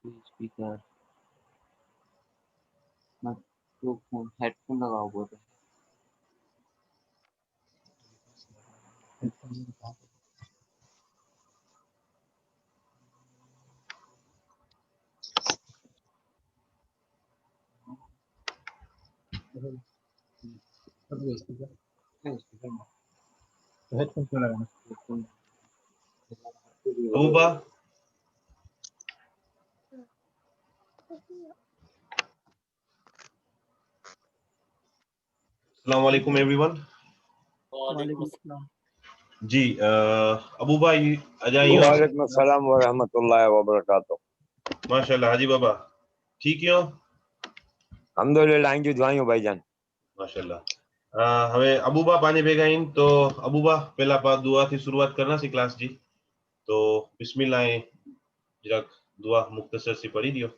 Speaker microphone headphone लगाओ बोल रहे हैं स्पीकर में हेडफोन क्यों लगाना हेडफोन अबूबा अस्सलाम वालेकुम एवरीवन। वालेकुम अस्सलाम। जी अबूबा आ जाइए। वालेकुम अस्सलाम व रहमतुल्लाहि व बरकातुहू। माशाल्लाह हाजी बाबा ठीक हो? अल्हम्दुलिल्लाह इंजू दुआयूं भाईजान। माशाल्लाह हमें अबूबा पानी भेगा इन तो अबूबा पहला बात दुआ थी शुरुआत करना सी क्लास जी तो बिस्मिल्लाह जरा दुआ मुख्तसर सी पढ़ी दियो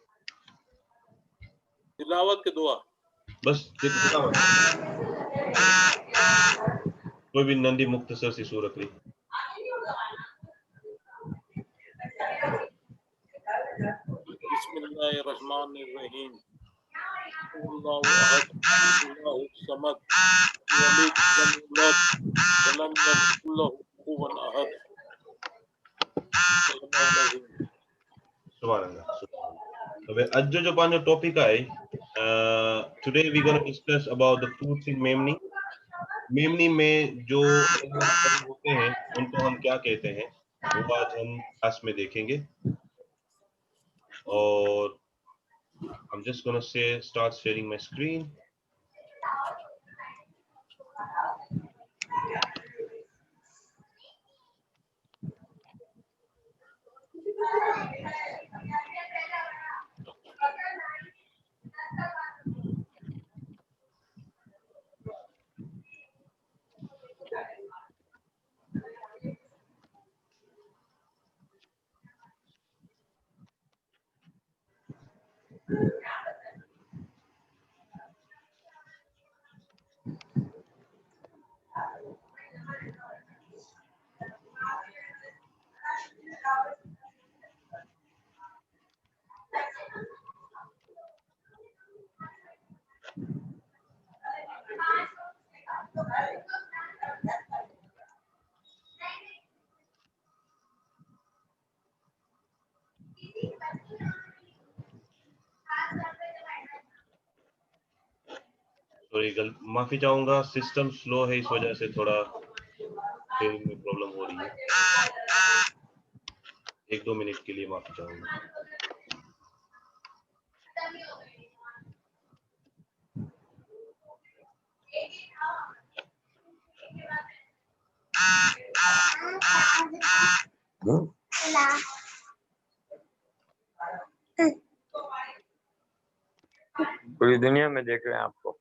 तिलावत की दुआ बस तिलावत कोई भी नंदी मुख्तसर सी सूरत ली बिस्मिल्लाहिर्रहमानिर्रहीम अल्लाहु अहद अल्लाहु समद लम यलिद वलम यूलद वलम यकुल लहू कुफुवन अहद। सुभान अल्लाह सुभान अल्लाह। तो आज जो पांचो टॉपिक है today we gonna discuss about the fruits in Memoni. Memoni में जो फल होते हैं उनको हम क्या कहते हैं वो आज हम क्लास में देखेंगे और I'm just gonna start sharing my screen. Sorry माफी चाहूंगा सिस्टम स्लो है इस वजह से थोड़ा शेयरिंग में प्रॉब्लम हो रही है। 1-2 मिनट के लिए माफी चाहूंगा। पूरी दुनिया में देख रहे हैं आपको।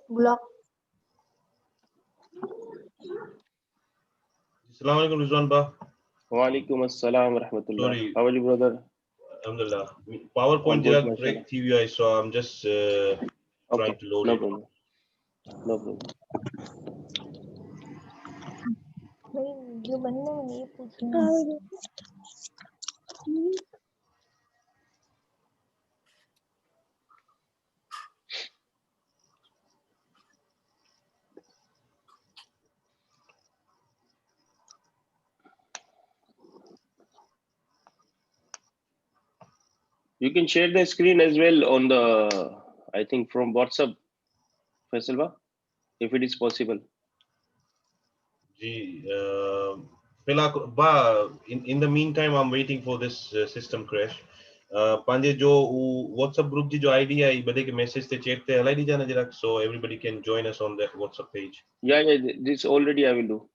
block. Assalamu alaikum Rizwan ba. Walaikum assalam wa rahmatullah. Sorry. How are you, brother? Alhamdulillah. All PowerPoint good, jara mashallah. correct TV I saw. I'm just trying Okay, to load no it. problem. No problem. भाई जो बनने में ये पूछना है। You can share the screen as well on the, I think from WhatsApp, Faisal ba, if it is possible. Ji, in the meantime, I'm waiting for this system crash. Panje jo WhatsApp group ji jo ID hai, bade ke message te chat te halai di jana jarak, so everybody can join us on that WhatsApp page. Yeah, this already I will do.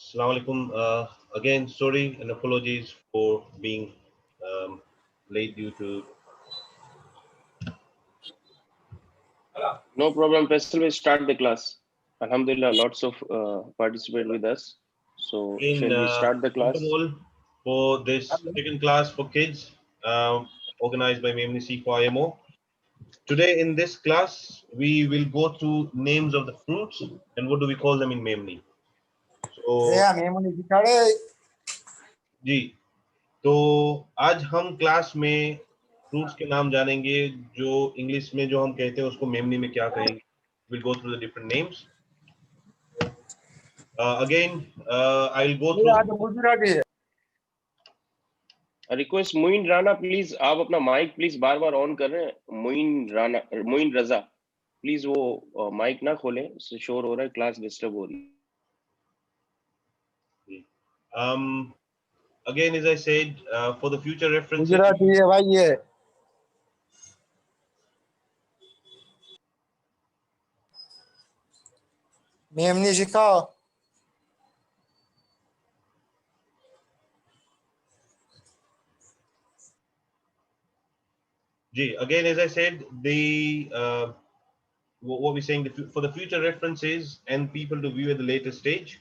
Assalamu alaikum. Again, sorry and apologies for being late due to. No problem. Faisal will start the class. Alhamdulillah, lots of participate with us. So Again, shall we start the welcome class? all for this second class for kids, organized by Memni C4 IMO. Today in this class, we will go through names of the fruits and what do we call them in Memni. So, जी, तो आज हम class में fruits के नाम जानेंगे जो English में जो हम कहते हैं उसको मेमनी में क्या कहेंगे. We'll go through the different names. Again, I'll go through. Request Moin Rana please, आप अपना माइक प्लीज बार बार ऑन कर रहे हैं. मोइन रजा प्लीज वो माइक ना खोलें, उससे शोर हो रहा है, क्लास डिस्टर्ब हो रही है. Again, as I said, for the future reference. Gujarati है भाई ये. मेमनी सिखाओ. Again, as I said, what we're saying for the future references and people to view at the later stage,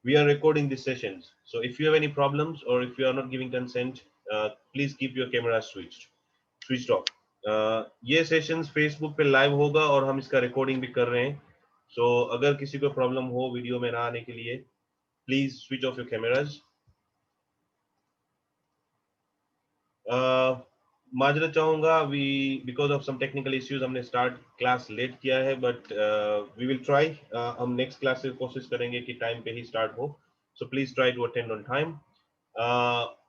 we are recording these sessions. So if you have any problems or if you are not giving consent, please keep your camera switched off. ये sessions Facebook पे live होगा और हम इसका recording भी कर रहे हैं. So अगर किसी को problem हो वीडियो में ना आने के लिए, please switch off your cameras. माजरत चाहूंगा, because of some technical issues हमने start class late किया है, but we will try. हम next class से कोशिश करेंगे कि time पे ही start हो. So please try to attend on time.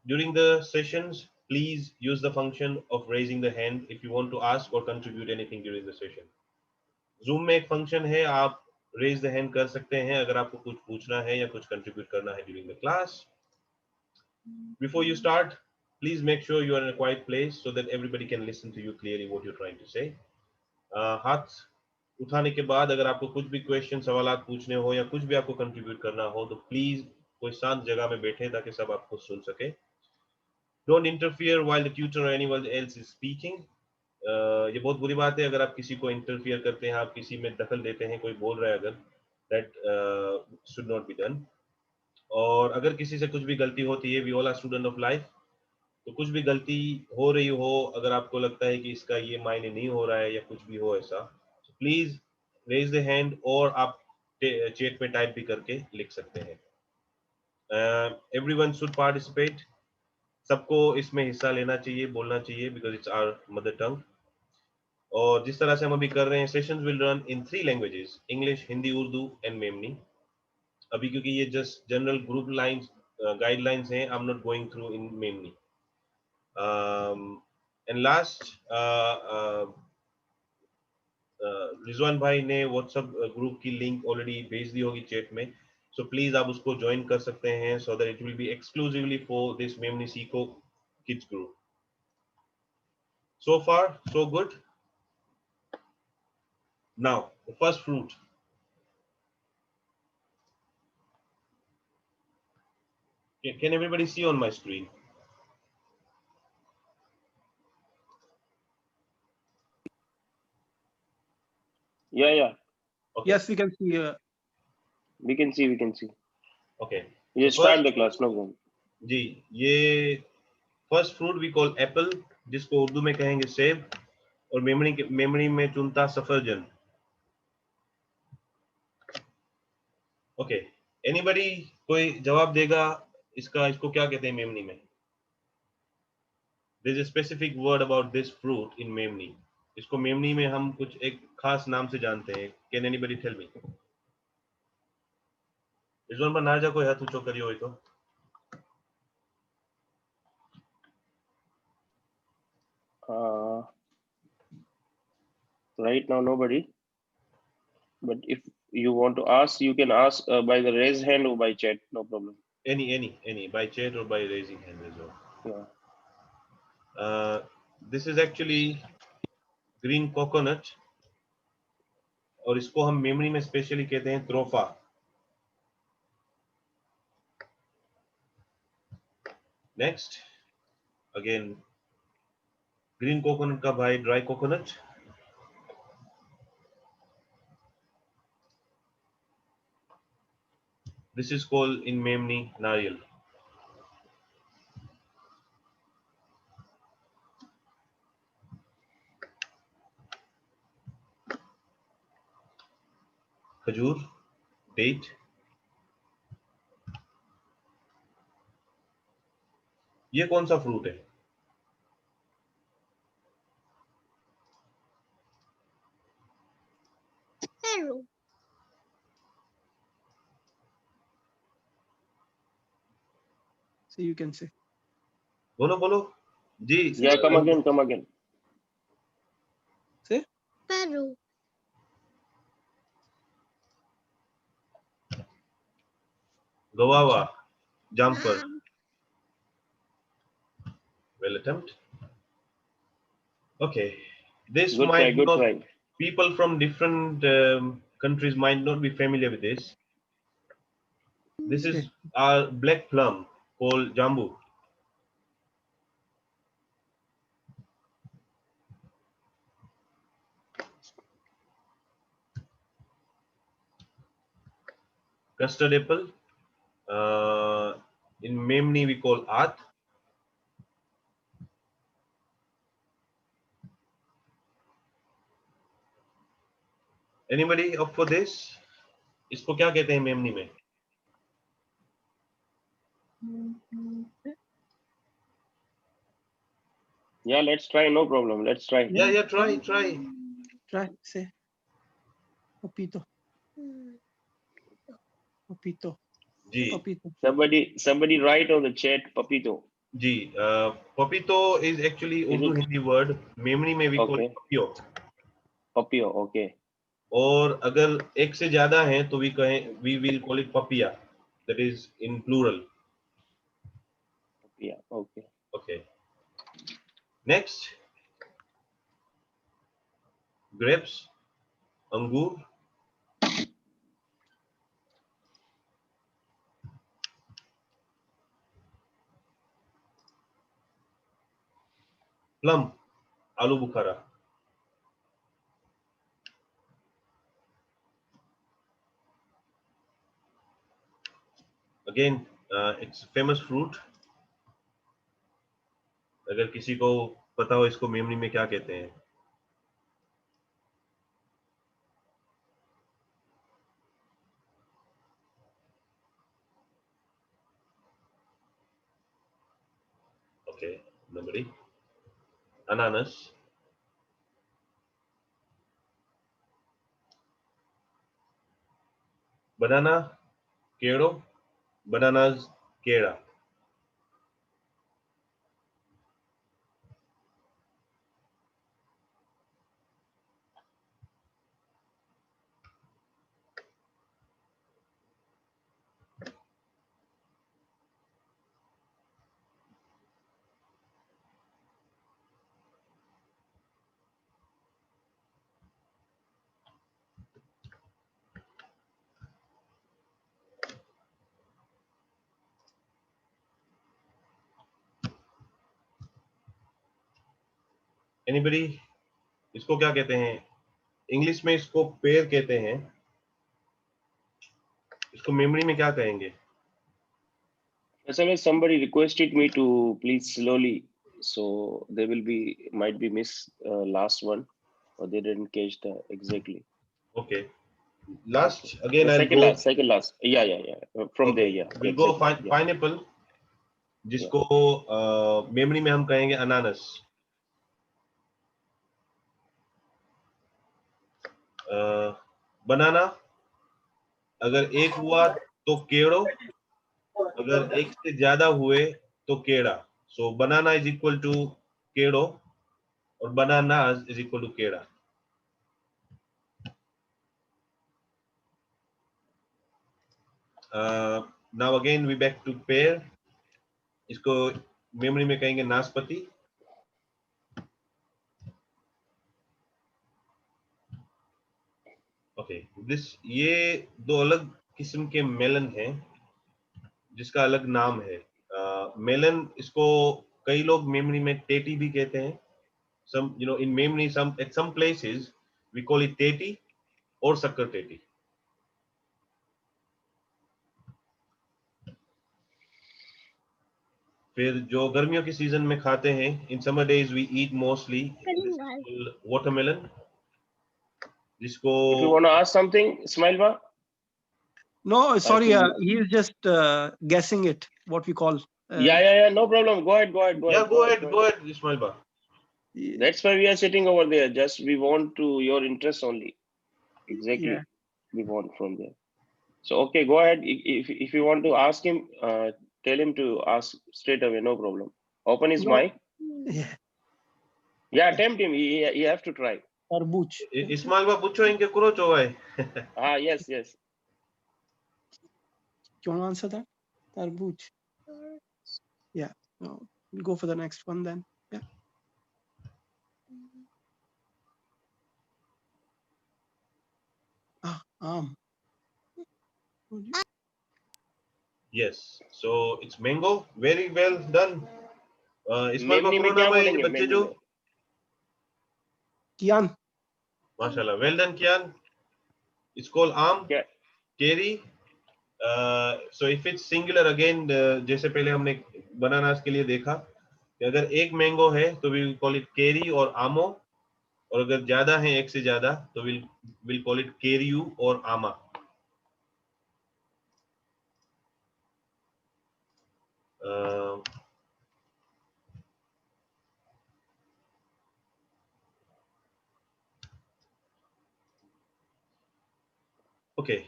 During the sessions, please use the function of raising the hand if you want to ask or contribute anything during the session. Zoom में एक function है, आप raise the hand कर सकते हैं अगर आपको कुछ पूछना है या कुछ contribute करना है during the class. Before you start, please make sure you are in a quiet place so that everybody can listen to you clearly what you're trying to say. हाथ उठाने के बाद अगर आपको कुछ भी क्वेश्चन सवालात पूछने हो या कुछ भी आपको कंट्रीब्यूट करना हो तो प्लीज कोई शांत जगह में बैठे ताकि सब आपको सुन सके. Don't interfere while the tutor or anyone else is speaking. ये बहुत बुरी बात है अगर आप किसी को इंटरफियर करते हैं, आप किसी में दखल देते हैं, कोई बोल रहा है अगर, that should not be done. और अगर किसी से कुछ भी गलती होती है, we all are student of life, तो कुछ भी गलती हो रही हो, अगर आपको लगता है कि इसका ये मायने नहीं हो रहा है या कुछ भी हो ऐसा, प्लीज रेज द हैंड, और आप चैट पे टाइप भी करके लिख सकते हैं. Everyone should participate. सबको इसमें हिस्सा लेना चाहिए, बोलना चाहिए, because it's our mother tongue. और जिस तरह से हम अभी कर रहे हैं, sessions will run in 3 languages, English, Hindi, Urdu and Memoni. अभी क्योंकि ये just general group lines guidelines हैं, I am not going through in Memoni. And last, Rizwan भाई ने व्हाट्सएप ग्रुप की लिंक ऑलरेडी भेज दी होगी चैट में, सो प्लीज आप उसको ज्वाइन कर सकते हैं, so that it will be exclusively for this Memoni सीखो kids group. So far so good. Now the first fruit. Can everybody see on my screen? Yeah. Okay. Yes, we can see. We can see. Okay. You The start first- the class, no problem. जी, ये first fruit we call apple, जिसको उर्दू में कहेंगे सेब, और memory में चुनता सफरजन. Okay. Anybody कोई जवाब देगा इसको क्या कहते हैं मेमनी में? There is a specific word about this fruit in Memoni. इसको मेमनी में हम कुछ एक खास नाम से जानते हैं. Can anybody tell me? इस वन पर ना जा कोई हाथ ऊंचो करियो हो तो. Right now, nobody. But if you want to ask, you can ask by the raise hand or by chat. No problem. Any by chat or by raising hand as well. Yeah. This is actually green coconut, और इसको हम memory में specially कहते हैं त्रोफा. Next, again green coconut का भाई dry coconut. This is called in Memoni nariyal. खजूर, डेट. ये कौन सा फ्रूट है? Hello. So you can say. बोलो जी. Yeah, come again. Say. Peru. गवावा, jamphal. Well attempt. Okay, this Good might try. not, people from different countries might not be familiar with this. This is our black plum called jambu. Custard apple. In Memni we call ath. Anybody up for this? इसको क्या कहते हैं मेमनी में? Yeah, let's try. No problem. Let's try. Yeah, try. Try. Say. Papito. Ji. Papito. Somebody write on the chat, papito. Ji. Papito is actually Urdu Hindi word. Memoni में we call papio. Papio, okay. और अगर एक से ज्यादा हैं तो we will call it papia. That is in plural. Yeah, okay. Okay. Next, grapes, अंगूर. plum, aloo bukhara. Again, it's famous fruit. अगर किसी को पता हो इसको मेमनी में क्या कहते हैं? Okay, nobody. Ananas. Banana, केड़ो. Bananas, केड़ा. Anybody? इसको क्या कहते हैं? इंग्लिश में इसको पेयर कहते हैं. इसको मेमोरी में क्या कहेंगे? As somebody requested me to please slowly, so they will be might be miss last one, or they didn't catch the exactly. Okay. Last again. The I'll second go. last, second last. Yeah. From Okay. there, yeah. We'll go exactly, yeah. pineapple. जिसको memory में हम कहेंगे अनानस. बनाना. अगर एक हुआ तो केड़ो. अगर एक से ज्यादा हुए तो केड़ा. So banana is equal to केड़ो और बनानास इज इक्वल टू केड़ा. Now again we back to pear. इसको मेमोरी में कहेंगे नाशपाती. ओके, ये दो अलग किस्म के मेलन हैं जिसका अलग नाम है. मेलन, इसको कई लोग मेमोरी में टेटी भी कहते हैं. some in memory, at some places we call it teti or शक्कर टेटी. फिर जो गर्मियों के सीजन में खाते हैं, in summer days we eat mostly watermelon, जिसको If you want to ask something, Ismail ba? No, sorry, think he is just guessing it, what we call. Yeah. No problem. Go ahead. Yeah, go ahead, Ismail ba. That's why we are sitting over there. Just we want to your interest only. Exactly. Yeah. We want from there. So okay, go ahead. If you want to ask him, tell him to ask straight away. No problem. Open his No. mic. Yeah. Yeah, tempt him. He have to try. Tarbooj. Ismail ba पूछो इनके कुरो चोवाए. Yes. You want to answer that? Tarbooj. Yeah. No, we'll go for the next one then. Yeah. Yes, so it's mango. Very well done. Ismail ba Memoni में पूरा क्या नाम है बोलेंगे? बच्चे मेमनी जो? में? Kian. माशाल्लाह, well done Kian. It's called आम. क्या? Keri. So if it's singular again, जैसे पहले हमने बनानास के लिए देखा कि अगर एक मैंगो है तो we will call it केरी और आमो, और अगर ज्यादा है, एक से ज्यादा, तो we'll call it केरियू और आमा. Okay.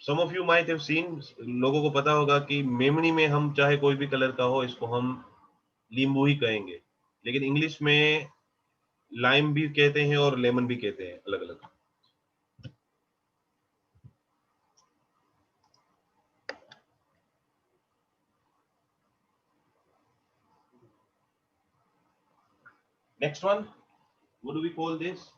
Some of you might have seen, लोगों को पता होगा कि मेमनी में हम चाहे कोई भी कलर का हो, इसको हम नींबू ही कहेंगे, लेकिन इंग्लिश में लाइम भी कहते हैं और लेमन भी कहते हैं, अलग अलग. Next one, what do we call this?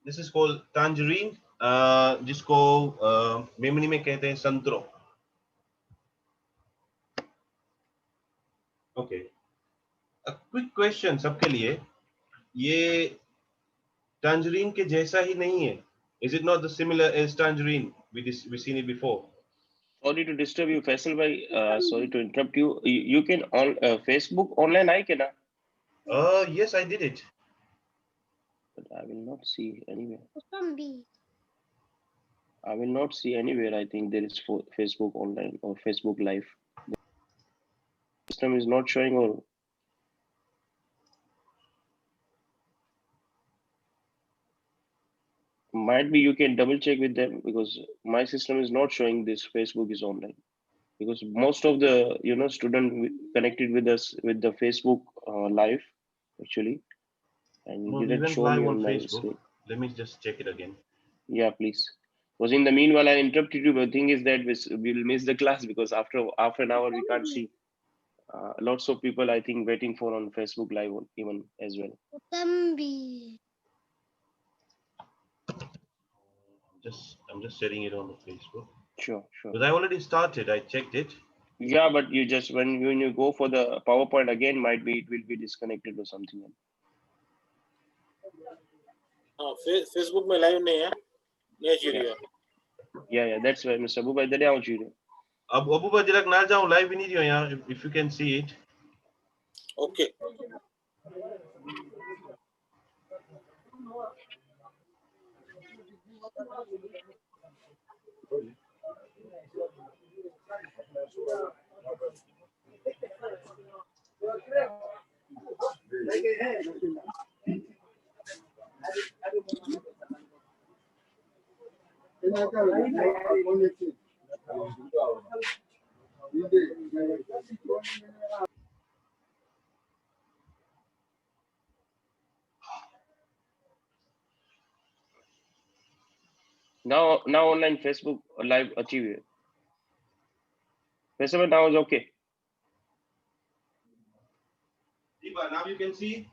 This is called tangerine, जिसको मेमनी में कहते हैं संतरो. Okay. A quick question सबके लिए, ये tangerine के जैसा ही नहीं है? Is it not the similar as tangerine? We seen it before. Sorry to disturb you, Faisal bhai. Sorry to interrupt you. You can on Facebook online I can, Yes, I did it. but I will not see anywhere. I will not see anywhere. I think there is Facebook online or Facebook Live. The system is not showing, or might be you can double check with them, because my system is not showing this Facebook is online. Because most of the student connected with us with the Facebook Live actually, and No, it we didn't went show live me on on my Facebook. screen. Let me just check it again. Yeah, please. Because in the meanwhile, I interrupted you. But the thing is that we'll miss the class, because after an hour we can't see. Lots of people, I think, waiting for on Facebook Live even as well. I'm just setting it on the Facebook. Sure. Because I already started. I checked it. Yeah, but you just when you go for the PowerPoint again, might be it will be disconnected or something. Facebook में live नहीं है, नहीं चाहिए. Yeah, that's why Mr. Abu Bhai dade aunchu. अब अबू भाई जरा ना जाऊं, लाइव ही नहीं दियो यहाँ. If you can see it. Okay. Now online Facebook Live achieve. Facebook now is okay. Now you can see.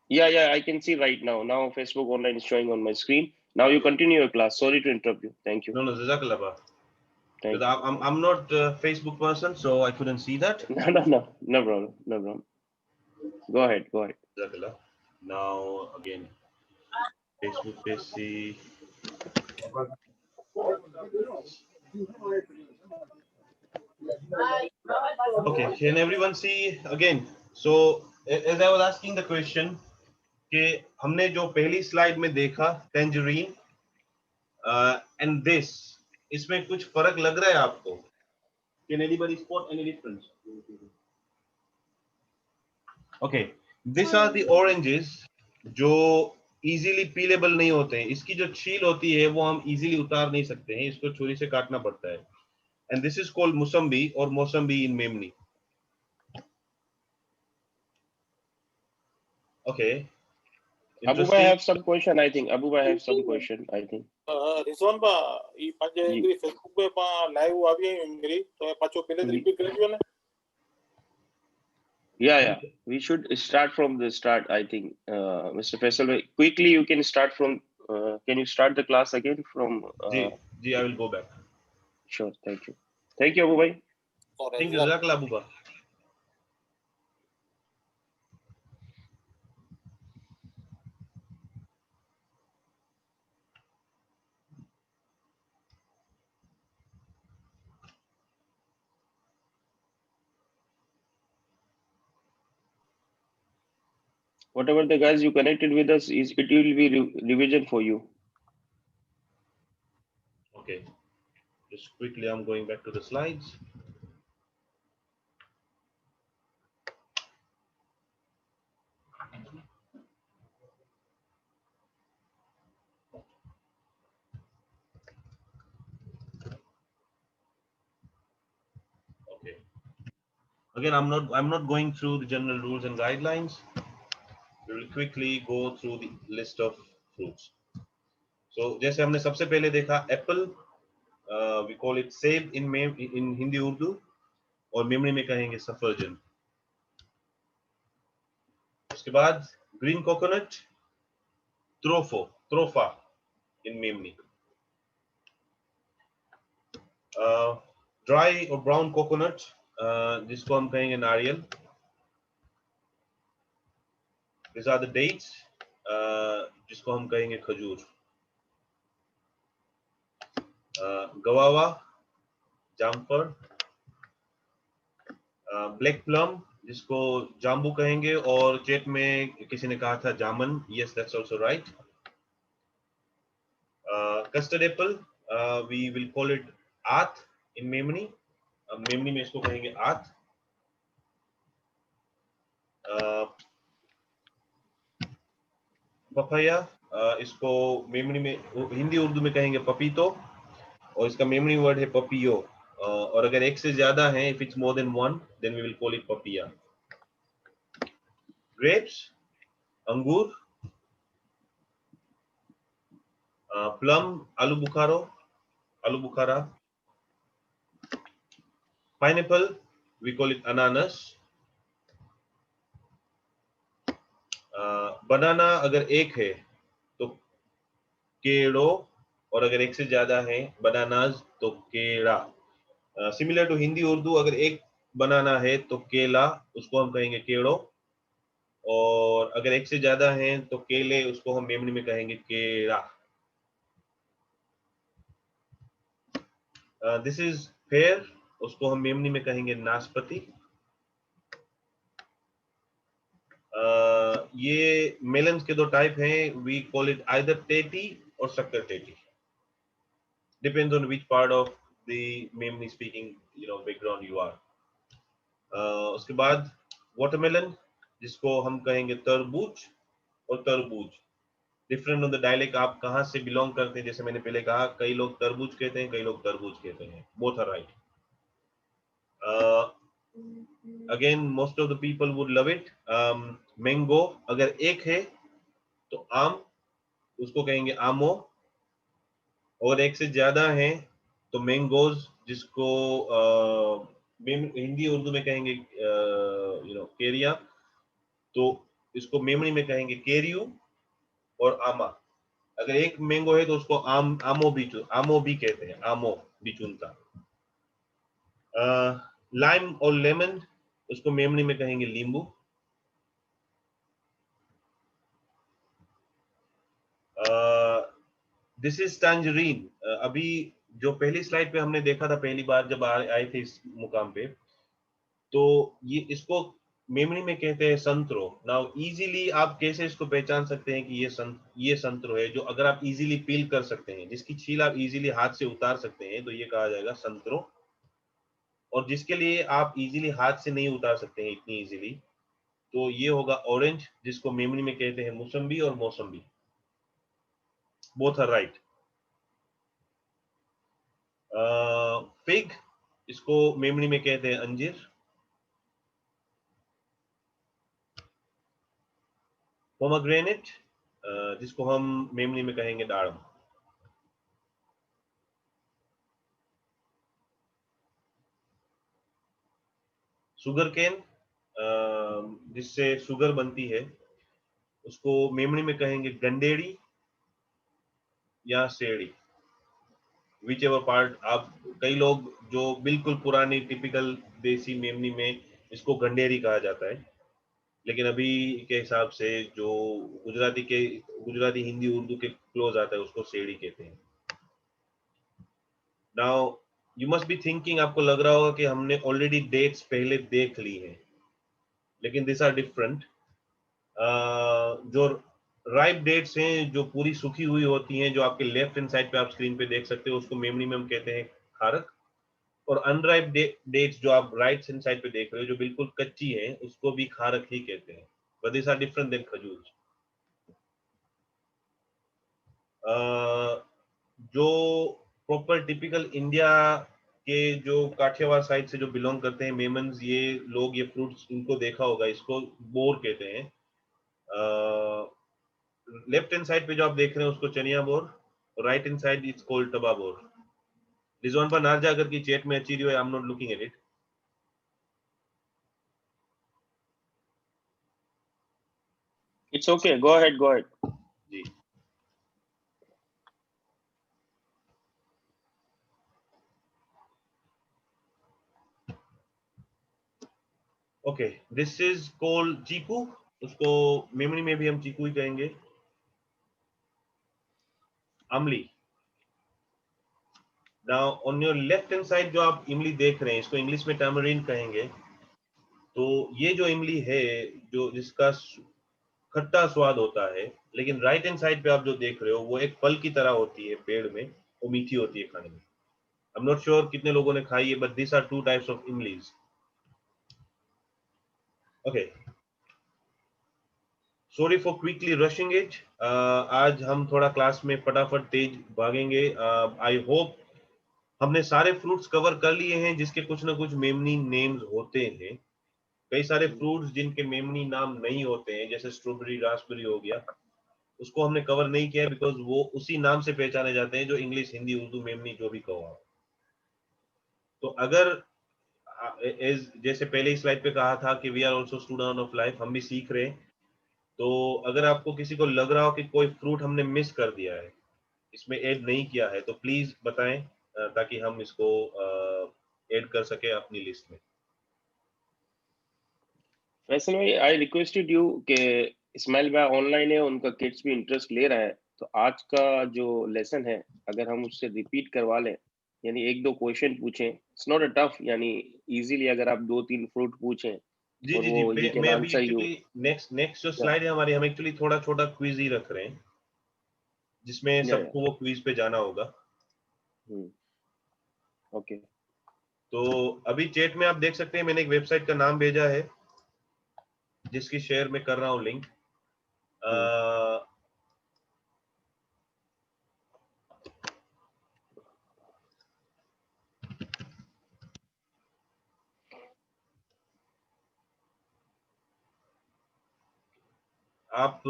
Yeah, I can see right now. Now Facebook online is showing on my screen. Now you continue your class. Sorry to interrupt you. Thank you. No, Jazakallah ba. Thank Because I'm not a Facebook person, so I couldn't see that. No problem. Go ahead. Jazakallah. Now again, Facebook page see. Okay, can everyone see again? So as I was asking the question, कि हमने जो पहली slide में देखा tangerine and this, इसमें कुछ फर्क लग रहा है आपको? Can anybody spot any difference? Okay, these are the oranges जो easily peelable नहीं होते हैं. इसकी जो छील होती है वो हम easily उतार नहीं सकते हैं, इसको छुरी से काटना पड़ता है. And this is called Musambi or Mosambi in Memni. Okay. Abu Bhai have some question, I think. Rizwan बा ई पंजे इंग्री फेसबुक पे पा लाइव आवी इंग्री तो पाछो पहले रिपीट करजो ने. Yeah. We should start from the start, I think. Mr. Faisal, quickly you can start from. Can you start the class again from? Ji, I will go back. Sure, thank you. Thank you, Abu Bhai. Thank you, Jazakallah Abu Bhai. Whatever the guys you connected with us is, it will be revision for you. Okay. Just quickly, I'm going back to the slides. Okay. Again, I'm not going through the general rules and guidelines. We will quickly go through the list of fruits. So, जैसे हमने सबसे पहले देखा apple, we call it सेब in Hindi Urdu, और मेमनी में कहेंगे सफरजन. उसके बाद green coconut, trofa, in Memni. Dry or brown coconut, जिसको हम कहेंगे नारियल. These are the dates, जिसको हम कहेंगे खजूर. गवावा, जामफल, ब्लैक प्लम, जिसको जाम्बू कहेंगे, और चेट में किसी ने कहा था जामन. Yes, that's also right. Custard apple, we will call it आत in Memni. मेमनी में इसको कहेंगे आत. पपाया, इसको मेमनी में हिंदी उर्दू में कहेंगे पपीतो, और इसका मेमनी वर्ड है पपियो. और अगर एक से ज्यादा है, if it's more than one, then we will call it papaya. Grapes, अंगूर. Plum, आलू बुखारा. Pineapple, we call it ananas. बनाना अगर एक है तो केड़ो, और अगर एक से ज्यादा है बनानाज तो केड़ा. सिमिलर टू हिंदी उर्दू, अगर एक बनाना है तो केला, उसको हम कहेंगे केड़ो, और अगर एक से ज्यादा है तो केले, उसको हम मेमनी में कहेंगे केड़ा. दिस इज फेयर, उसको हम मेमनी में कहेंगे नाशपाती. ये मेलन्स के दो टाइप हैं. We call it either teti और shakkar teti. Depends on which part of the Memoni speaking background you are. उसके बाद वाटरमेलन, जिसको हम कहेंगे तरबूज और तरबूज. डिफरेंट ऑन द डायलेक्ट, आप कहाँ से बिलोंग करते हैं. जैसे मैंने पहले कहा, कई लोग तरबूज कहते हैं, कई लोग तरबूज कहते हैं. Both are right. Again most of the people would love it. Mango, अगर एक है तो आम, उसको कहेंगे आमो, और एक से ज्यादा है तो मैंगोज, जिसको हिंदी उर्दू में कहेंगे केरिया, तो इसको मेमनी में कहेंगे केरियू और आमा. अगर एक मैंगो है तो उसको आमो भी कहते हैं, आमो बिचुनता. लाइम और लेमन, उसको मेमनी में कहेंगे नींबू. This is tangerine. अभी जो पहली स्लाइड पे हमने देखा था पहली बार जब आए थे इस मुकाम पे, तो ये इसको मेमनी में कहते हैं संतरो. नाउ इजीली आप कैसे इसको पहचान सकते हैं कि ये संतरो है, जो अगर आप इजीली पील कर सकते हैं, जिसकी छील आप इजीली हाथ से उतार सकते हैं, तो ये कहा जाएगा संतरो. और जिसके लिए आप इजीली हाथ से नहीं उतार सकते हैं इतनी इजीली, तो ये होगा ऑरेंज, जिसको मेमनी में कहते हैं मौसम्बी और मौसम्बी. Both are right. फिग, इसको मेमनी में कहते हैं अंजीर. पोमाग्रेनेट, जिसको हम मेमनी में कहेंगे दाड़म. शुगर केन, जिससे शुगर बनती है, उसको मेमनी में कहेंगे गंडेड़ी या सेड़ी. विच एवर पार्ट आप. कई लोग जो बिल्कुल पुरानी टिपिकल देसी मेमनी में, इसको गंडेरी कहा जाता है, लेकिन अभी के हिसाब से जो गुजराती हिंदी उर्दू के क्लोज आता है, उसको सेड़ी कहते हैं. Now you must be thinking, आपको लग रहा होगा कि हमने ऑलरेडी डेट्स पहले देख ली हैं, लेकिन दिस आर डिफरेंट. जो राइप डेट्स हैं, जो पूरी सूखी हुई होती हैं, जो आपके लेफ्ट हैंड साइड पे आप स्क्रीन पे देख सकते हो, उसको मेमनी में हम कहते हैं खारक. और अनराइप डेट्स जो आप राइट हैंड साइड पे देख रहे हो, जो बिल्कुल कच्ची है, उसको भी खारक ही कहते हैं. But this are different then खजूर. जो प्रॉपर टिपिकल इंडिया के जो काठियावाड़ साइड से जो बिलोंग करते हैं मेमन्स, ये लोग, ये फ्रूट्स, इनको देखा होगा, इसको बोर कहते हैं. लेफ्ट हैंड साइड पे जो आप देख रहे हैं उसको चनिया बोर, right hand side it's called taba bor. Rizwan पर नारजा अगर की चैट में अच्छी रही हो, I am not looking at it. It's okay. Go ahead. जी. Okay, this is called chikoo, उसको मेमनी में भी हम चीकू ही कहेंगे। अमली। Now on your left hand side जो आप इमली देख रहे हैं, इसको इंग्लिश में टैमरिन कहेंगे। तो ये जो इमली है, जो जिसका खट्टा स्वाद होता है, लेकिन राइट हैंड साइड पे आप जो देख रहे हो वो एक फल की तरह होती है पेड़ में, वो मीठी होती है खाने में। आई एम नॉट श्योर कितने लोगों ने खाई है, but this are two types of इमलीज। Okay, sorry for quickly rushing it. आज हम थोड़ा क्लास में फटाफट तेज भागेंगे। आई होप हमने सारे फ्रूट्स कवर कर लिए हैं जिसके कुछ ना कुछ मेमनी नेम्स होते हैं। कई सारे फ्रूट्स जिनके मेमनी नाम नहीं होते हैं, जैसे स्ट्रॉबेरी, रास्पबेरी हो गया, उसको हमने कवर नहीं किया बिकॉज वो उसी नाम से पहचाने जाते हैं जो इंग्लिश, हिंदी, उर्दू, मेमनी जो भी कहो आप। तो अगर जैसे पहले ही स्लाइड पे कहा था कि we are also student of life, हम भी सीख रहे हैं। तो अगर आपको किसी को लग रहा हो कि कोई फ्रूट हमने मिस कर दिया है, इसमें ऐड नहीं किया है, तो प्लीज बताएं ताकि हम इसको ऐड कर सके अपनी लिस्ट में। फैसल भाई, आई रिक्वेस्टेड यू कि इस्माइल भाई ऑनलाइन है, उनका किड्स भी इंटरेस्ट ले रहा है, तो आज का जो लेसन है अगर हम उससे रिपीट करवा लें, यानी एक दो क्वेश्चन पूछें, इट्स नॉट अ टफ, यानी इजीली अगर आप 2-3 फ्रूट पूछें जी और जी वो जी, ही कैन मैं अभी आंसर यू। एक्चुअली नेक्स्ट जो स्लाइड है हमारी, हम एक्चुअली थोड़ा छोटा क्विज ही रख रहे हैं जिसमें या सबको वो क्विज पे जाना होगा। ओके। तो अभी चैट में आप देख सकते हैं मैंने एक वेबसाइट का नाम भेजा है जिसकी शेयर में कर रहा हूँ लिंक। आप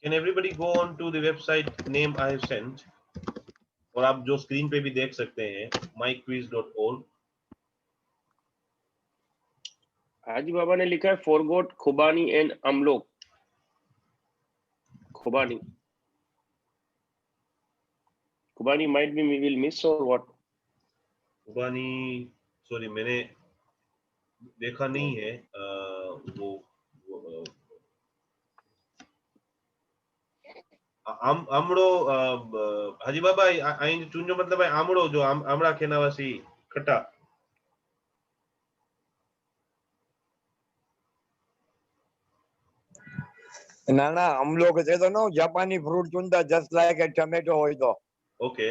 Can everybody go on to the website name I have sent? और आप जो स्क्रीन पे भी देख सकते हैं myquiz.org। हाजी बाबा ने लिखा है फॉरगॉट खुबानी एंड अमलोक। खुबानी might be we will miss or what? खुबानी, सॉरी मैंने देखा नहीं है। वो आमड़ो, हाजी बाबा आई चुंजो मतलब है आमड़ो, जो आमड़ा खेनावासी खट्टा। ના ના અમલો કે છે તો નો જાપાની ફ્રૂટ ચૂંટા જસ્ટ લાઈક એ ટમેટો હોય તો ओके,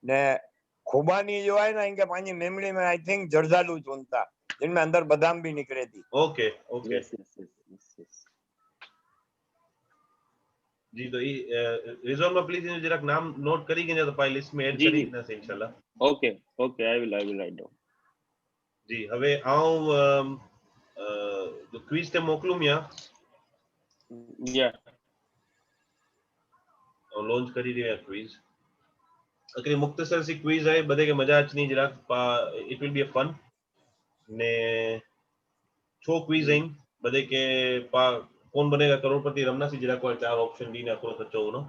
ને ખુબાની જો હોય ને કે પાણી મેમડી में आई थिंक जर्दालू चूंटा जिनमें अंदर बादाम भी निकले थी। Okay okay Yes. जी। तो रिजॉल्व में प्लीज जरा नाम नोट करी गए तो पाई लिस्ट में ऐड जी करी जी ना से इंशाल्लाह। Okay I will write down. जी હવે આવું ક્વિઝ તે મોકલું યા या लॉन्च કરી રહ્યા ક્વિઝ। अगर मुख्तसर सी क्विज है, बदे के मजा अचनी जरा, it will be a fun ने छो क्विज है बदे के कौन बनेगा करोड़पति रमना सी जरा को 4 ऑप्शन दी ने आपको सच्चो नो।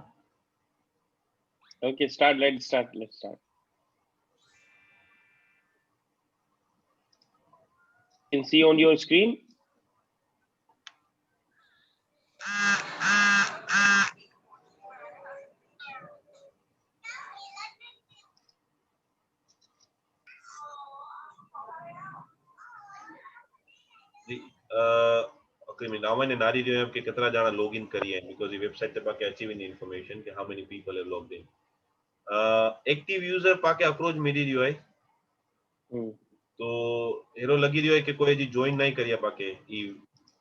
Okay let's start। Can see on your screen? जी ओके, मैं नाम ने नारी जो है कि कितना जाना लॉगिन करी है बिकॉज़ ये वेबसाइट पे पाके अचीव इन इंफॉर्मेशन कि how many people have logged in. Active user पाके अप्रोच मिली रही है, तो एरो लगी रही है कि कोई जी ज्वाइन नहीं करिया पाके ई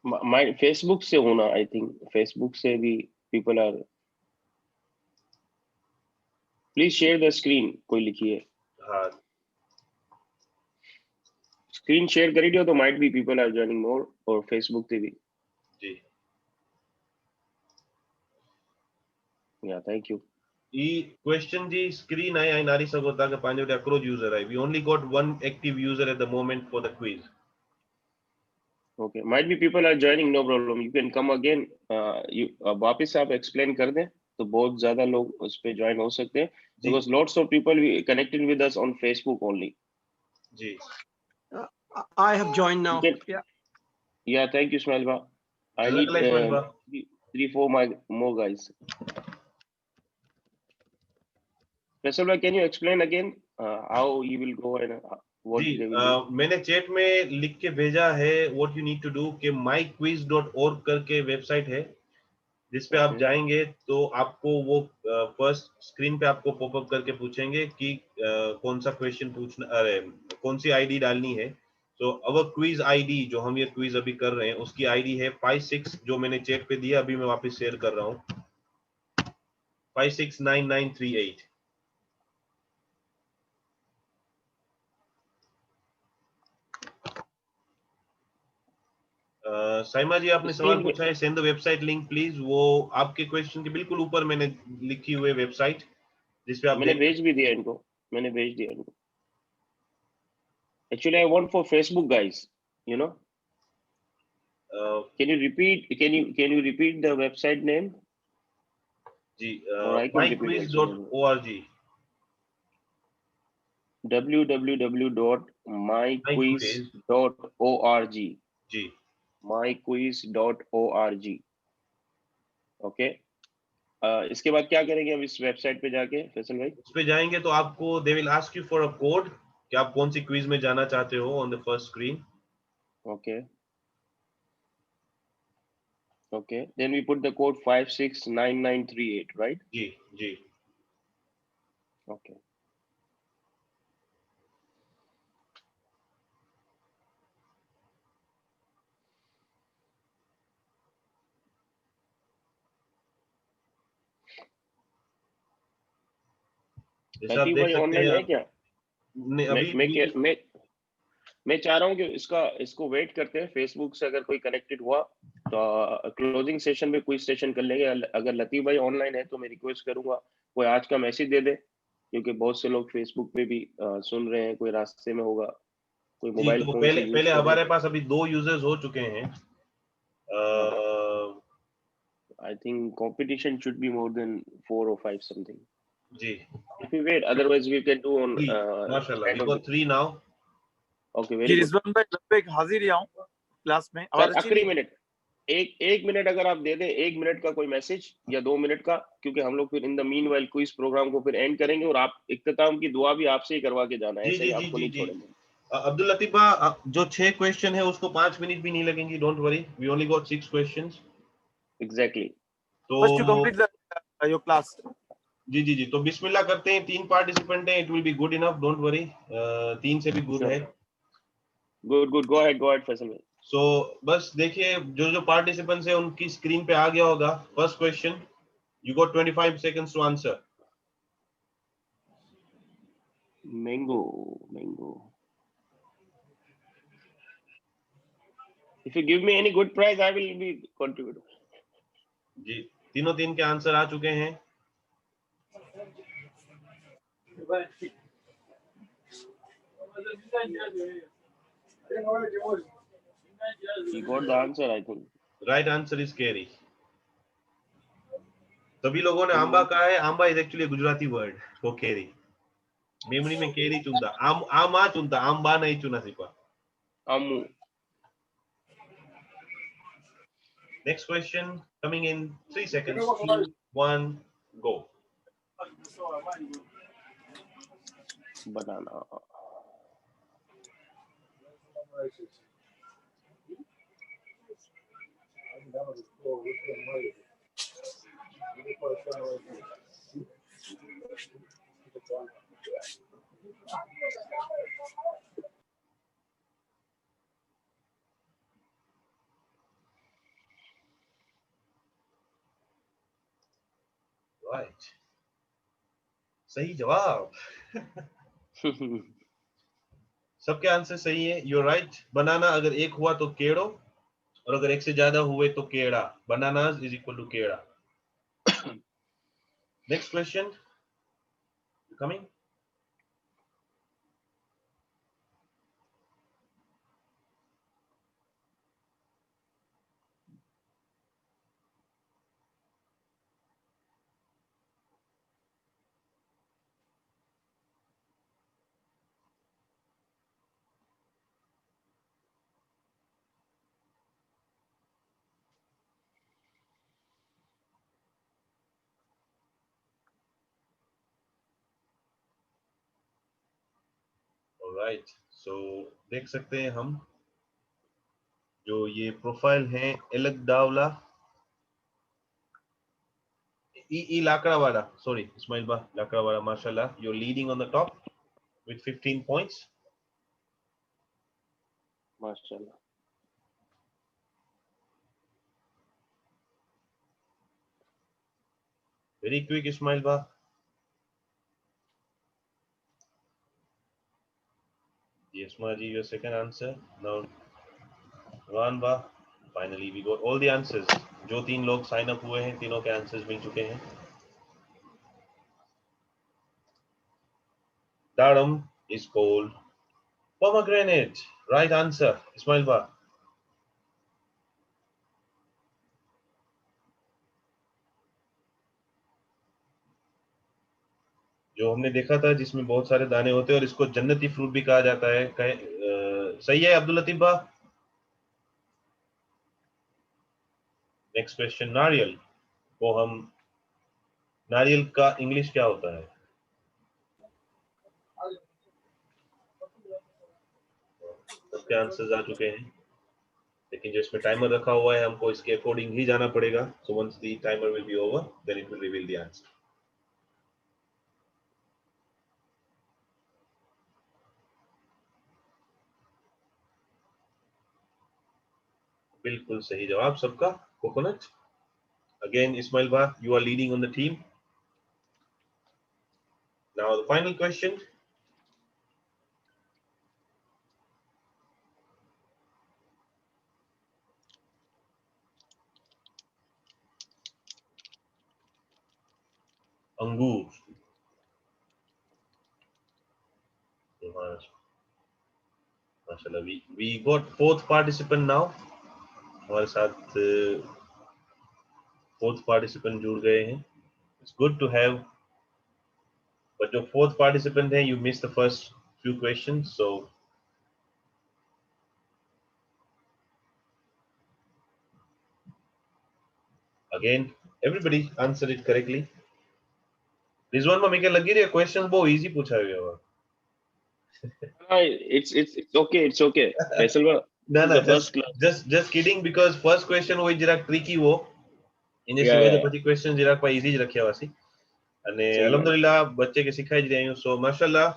My Facebook से होना, आई थिंक Facebook से भी people are। Please share the screen, कोई लिखिए। हाँ स्क्रीन शेयर करी दियो तो might be people are joining more, और Facebook पे भी। जी या थैंक यू। ई क्वेश्चन जी स्क्रीन आई नारी सगोता के पांच अक्रोच यूजर आई. We only got one active user at the moment for the quiz. Okay, might be people are joining, no problem. You can come again. वापस आप explain कर दें तो बहुत ज्यादा लोग उस पे join हो सकते हैं. Because lots of people connected with us on Facebook only. जी. I have joined now. Yeah. Yeah, thank you, Ismail Ba. I need Ismail Ba. 3-4 more guys. Faisal Bhai, can you explain again how you will go and what जी, they will do? मैंने chat में लिख के भेजा है what you need to do कि myquiz.org करके website है जिस पे आप जाएंगे तो आपको वो फर्स्ट स्क्रीन पे आपको पॉपअप करके पूछेंगे कि कौन सा क्वेश्चन पूछना, अरे कौन सी आईडी डालनी है. तो अवर क्विज आईडी जो हम ये क्विज अभी कर रहे हैं उसकी आईडी है 56 जो मैंने चैट पे दिया, अभी मैं वापस शेयर कर रहा हूँ 569938. साइमा जी आपने सवाल पूछा है send the website link please. वो आपके क्वेश्चन के बिल्कुल ऊपर मैंने लिखी हुई वेबसाइट जिस पे आप मैंने भेज भी दिया इनको. मैंने भेज दिया इनको. Actually, I want for Facebook guys. You know. Can you repeat the website name? Ji, myquiz.org. www.myquiz.org. Ji. myquiz.org. Okay. इसके बाद क्या करेंगे अब इस वेबसाइट पे जाके फैसल भाई? उस पे जाएंगे तो आपको they will ask you for a code कि आप कौन सी क्विज में जाना चाहते हो on the first screen. Okay. Okay. Then we put the code 569938, right? Ji, ji. Okay. जैसा आप देख सकते हैं है क्या? अभी मैं चाह रहा हूँ कि इसको वेट करते हैं. फेसबुक से अगर कोई कनेक्टेड हुआ तो क्लोजिंग सेशन में कोई सेशन कर लेंगे. अगर लतीफ भाई ऑनलाइन है तो मैं रिक्वेस्ट करूंगा कोई आज का मैसेज दे दे क्योंकि बहुत से लोग फेसबुक पे भी सुन रहे हैं. कोई रास्ते में होगा, कोई मोबाइल तो फोन पहले हमारे पास अभी 2 यूजर्स हो चुके हैं. I think competition should be more than 4 or 5 something. Ji. If we wait, otherwise we can do on. माशाल्लाह, we got 3 now. Okay, very good. Rizwan भाई जब एक हाजिर ही आऊं क्लास में. आखिरी मिनट एक मिनट अगर आप दे दें, 1 मिनट का कोई मैसेज या 2 मिनट का, क्योंकि हम लोग फिर in the meanwhile quiz program को फिर एंड करेंगे और आप इख्तिताम की दुआ भी आपसे ही करवा के जाना है. ऐसे ही आपको नहीं छोड़ेंगे. अब्दुल लतीफ जो 6 क्वेश्चन है उसको 5 मिनट भी नहीं लगेंगे. Don't worry, we only got 6 questions. Exactly. तो first to complete your class. जी. तो बिस्मिल्लाह करते हैं. 3 पार्टिसिपेंट हैं. It will be good enough. Don't worry. 3 से भी गुड है. गुड. गो अहेड फैसल भाई. सो बस देखिए जो पार्टिसिपेंट्स है उनकी स्क्रीन पे आ गया होगा. First question, you got 25 seconds to answer. Mango. If you give me any good prize, I will be contributor. जी, तीनों 3 के आंसर आ चुके हैं. He got the answer, I think. Right answer is केरी. सभी लोगों ने आंबा कहा है. Amba is actually Gujarati word for keri. Memory में केरी चुनता. आमा चुनता, आंबा नहीं चुना सिपा. आमू. Next question coming in 3 seconds. 2, 1, go. Banana. Right. सही जवाब. सबके आंसर सही है. You're right. बनाना अगर एक हुआ तो केड़ो और अगर एक से ज्यादा हुए तो केड़ा. Bananas is equal to केड़ा. Next question. You coming? Alright. So देख सकते हैं हम जो ये प्रोफाइल है एलकदावला ई लाकड़ावाला, sorry, Ismail Ba Lakrawala, mashallah, you're leading on the top with 15 points. Mashallah. Very quick, Ismail Ba. Yes, Maji, your second answer. Now, Ran Ba. Finally, we got all the answers. जो 3 लोग sign up हुए हैं, तीनों के answers मिल चुके हैं. Darum is called pomegranate. Right answer, Ismail Ba. जो हमने देखा था जिसमें बहुत सारे दाने होते हैं और इसको जन्नती फ्रूट भी कहा जाता है. सही है अब्दुल लतीफ बा. नेक्स्ट क्वेश्चन, नारियल को हम, नारियल का इंग्लिश क्या होता है? सबके आंसर्स आ चुके हैं, लेकिन जो इसमें टाइमर रखा हुआ है हमको इसके अकॉर्डिंग ही जाना पड़ेगा. So once the timer will be over then it will reveal the answer. बिल्कुल सही जवाब सबका, coconut. Again, Ismail Ba, you are leading on the team. Now the final question. Angoor. Mashallah, we got 4th participant now. हमारे साथ 4th participant जुड़ गए हैं. It's good to have, but जो 4th participant है, you missed the first few questions, so again everybody answered it correctly. Rizwan में क्या लगी रही है, questions बहुत easy पूछा गया हुआ. It's okay. Faisal Ba, No, first class. just kidding, because first question वो जरा tricky वो. इन्हें सिवाय जो પછી question जरा पर easy જ રખ્યા વાસી. અને અલ્હમ્દુલિલ્લાહ બચ્ચે કે સિખાઈ જ રહ્યા. So mashallah,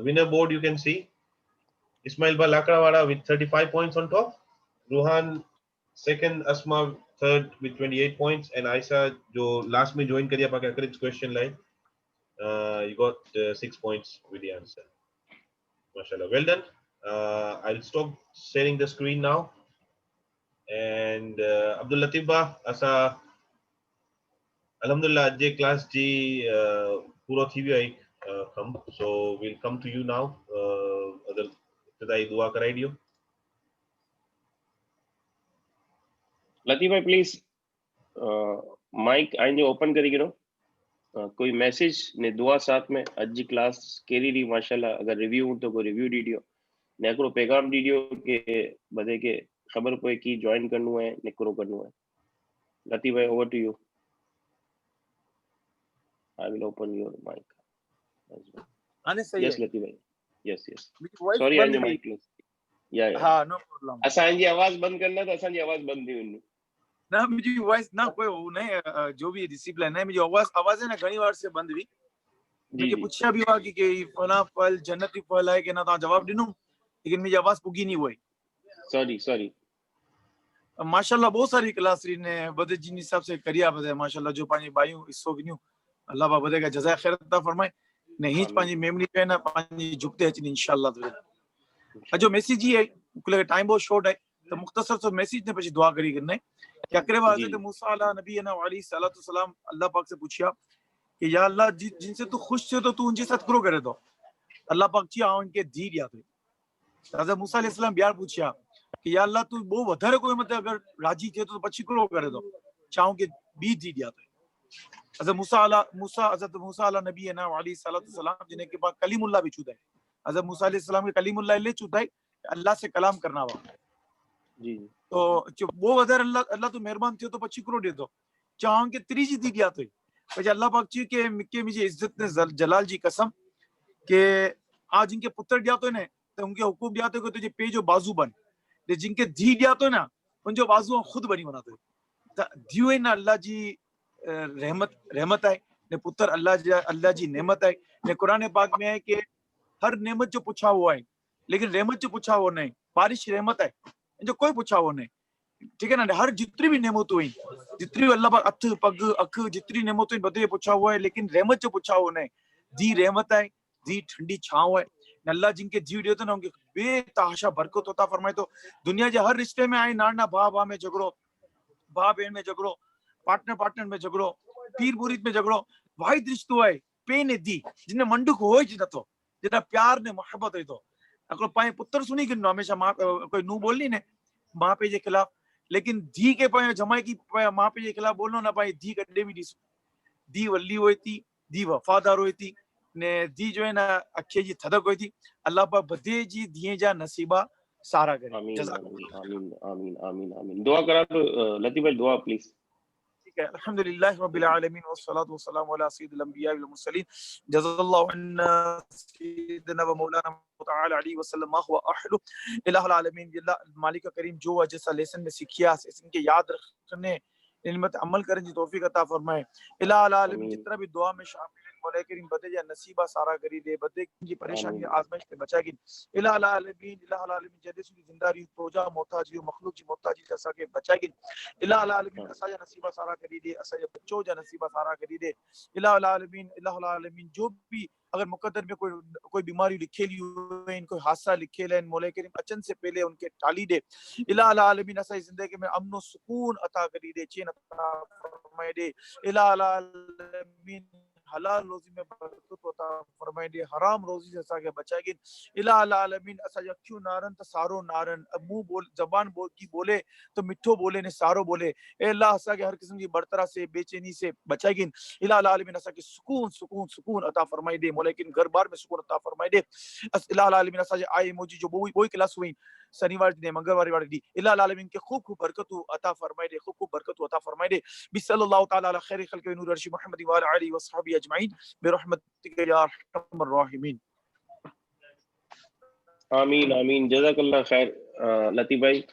winner board you can see. Ismail Ba Lakrawala with 35 points on top. Ruhan second, Asma third with 28 points, and Aisha जो last में join करिया पाके correct question lie. You got 6 points with the answer. Mashallah, well done. I'll stop sharing the screen now. And Abdul Latif Ba, asa alhamdulillah je class ji puro thi gyo hai come, so we'll come to you now. Agar tadai dua karai diyo. Latif bhai, please mic आइए open करी करो. कोई message ने दुआ साथ में अज class केरी री माशाल्लाह. अगर रिव्यू तो कोई रिव्यू दीडियो ने करो, पैगाम दीडियो के बदे के खबर पे की ज्वाइन करनु है ने करो करनु है. लतीफ भाई, over to you. I will open your mic. आने सही है. यस लतीफ भाई, यस. वॉइस सॉरी, बंद आई माइक हुई. या हाँ, नो प्रॉब्लम. असांजी आवाज बंद करना तो असांजी आवाज बंद थी वञे. ना मुझी वॉइस ना कोई वो नहीं, जो भी डिसिप्लिन है, मुझी आवाज है ना घणी बार से बंद हुई. मुझे पूछा भी हुआ कि फला फल जन्नती फल है कि ना, तो जवाब दिनूं, लेकिन मुझी आवाज पुगी नहीं हुई. सॉरी. माशाल्लाह बहुत सारी क्लास री ने बदे जिन हिसाब से करिया बदे माशाल्लाह जो पानी बायू हिस्सो गिन्यू अल्लाह बा बदे का जज़ा खैर अता फरमाए. ने हिच पानी मेमनी पे ना पानी झुकते अचनी इंशाल्लाह. तो जो मैसेज ही है कुल टाइम बहुत शॉर्ट है, तो मुख्तसर सो मैसेज ने પછી दुआ करी करने कि अकरे हज़रत मूसा अला नबी ना अलैहि सलातु सलाम अल्लाह पाक से पूछिया कि या अल्लाह जिनसे तू खुश थे तो तू उनके साथ करो करे तो अल्लाह पाक ची उनके धी दिया थे हज़रत मूसा अलैहिस्सलाम बियार पूछा कि या अल्लाह तू બહુ વધારે કોઈ મત અગર રાજી થયો તો પછી કરો કરે તો ચાહું કે બી દી दिया थे हज़रत मूसा अला नबी है ना अलैहि सलातु सलाम जिन्हें के बाद कलीमुल्लाह भी छूता है हज़रत मूसा अलैहि सलाम के कलीमुल्लाह ले छूता है अल्लाह से कलाम करना हुआ जी तो वो વધારે अल्लाह तो मेहरबान थियो तो પછી કરો દે તો ચાહું કે ત્રીજી દી दिया तो પછી अल्लाह पाक ची के मिक्के मुझे इज्जत ने जलाल जी कसम के आज इनके पुत्र दिया तो ने तो उनके हुकुम दिया तो कि तुझे पे जो बाजू बन ते जिनके धी दिया तो ना उन जो बाजू खुद बनी बना तो दियो है ना अल्लाह जी रहमत है ने पुत्र अल्लाह जी नेमत है ने कुरान पाक में है कि हर नेमत जो पूछा हुआ है लेकिन रहमत जो पूछा वो नहीं बारिश रहमत है जो कोई पूछा वो नहीं ठीक है ना हर जितनी भी नेमत हुई जितनी भी अल्लाह पाक अथ पग अख जितनी नेमत हुई बदले पूछा हुआ है लेकिन रहमत जो पूछा वो नहीं दी रहमत है दी ठंडी छांव है अल्लाह जिनके जीव दिए तो ना उनके बेतहाशा बरकत होता फरमाए तो दुनिया के हर रिश्ते में आए नाना भा में झगड़ो भा बहन में झगड़ो पार्टनर में झगड़ो पीर मुरीद में झगड़ो वाहिद रिश्तो है पे ने दी जिन्हें मंडुक हो ज नथो जेना प्यार ने मोहब्बत है तो अको पाए पुत्र सुनी कि हमेशा मां कोई नू बोलनी ने मां पे जे खिलाफ लेकिन धी के पाए जमाई की मां पे जे खिलाफ बोलनो ना पाए धी कदे भी दिस धी वली होई थी धी वफादार होई थी ने धी जो है ना अखे जी थदक होई थी अल्लाह पा बधे जी दिए जा नसीबा सारा करे आमीन जज़ाकल्लाह आमीन आमीन आमीन आमीन दुआ करा तो लतीफ भाई दुआ प्लीज ठीक है अल्हम्दुलिल्लाह रब्बिल आलमीन वस्सलातु वस्सलामु अला सय्यिदिल अंबिया वल मुरसलीन जज़ल्लाहु अन्ना सय्यिदना व मौलाना तआला अलैहि वसल्लम मा हुवा अहलु इलाहुल आलमीन अल्लाह मालिक करीम जो जैसा लेसन में सीखिया इनके याद रखने इल्म पे अमल करने की तौफीक अता फरमाए इलाहुल आलमीन जितना भी दुआ में शामिल है मौला करीम बदे या नसीबा सारा करी दे बदे की परेशानी आजमाइश पे बचागी इलाहुल आलमीन जदे सुनी जिंदारी तोजा मोहताजी मखलूक जी मोहताजी जैसा के बचागी इलाहुल आलमीन असा या नसीबा सारा करी दे असा या बच्चों जा नसीबा सारा करी दे इलाहुल आलमीन जो भी अगर मुकद्दर में कोई बीमारी लिखेली हुई कोई हादसा लिखेल है मौला करीम अचन से पहले उनके टाली दे इलाहुल आलमीन असा जिंदगी में अमन सुकून अता करी दे चैन अता फरमाए दे इलाहुल आलमीन हलाल रोजी में बरकत अता फरमाए दे हराम रोजी से असा के बचाएगी इलाहुल आलमीन असा यक्यू नारन त सारो नारन मुंह बोल जबान बोल की बोले तो मिठो बोले ने सारो बोले ए अल्लाह असा के हर किस्म की बर्तरा से बेचैनी से बचाएगी इलाहुल आलमीन असा के सुकून अता फरमाए दे मौलाकिन घर बार में सुकून अता फरमाए दे इलाहुल आलमीन असा आई मोजी जो वही क्लास हुई शनिवार दिन मंगलवार वाली दी इलाहुल आलमीन के खूब बरकत अता फरमाए दे खूब बरकत अता फरमाए दे बिसल्लल्लाहु तआला अला खैर खल्क़ि नूर अर्श मुहम्मद व अला आलिहि व सहाबी अजमईन बिरहमतिक या अरहमर राहिमीन आमीन आमीन जज़ाकल्लाह खैर लतीफ भाई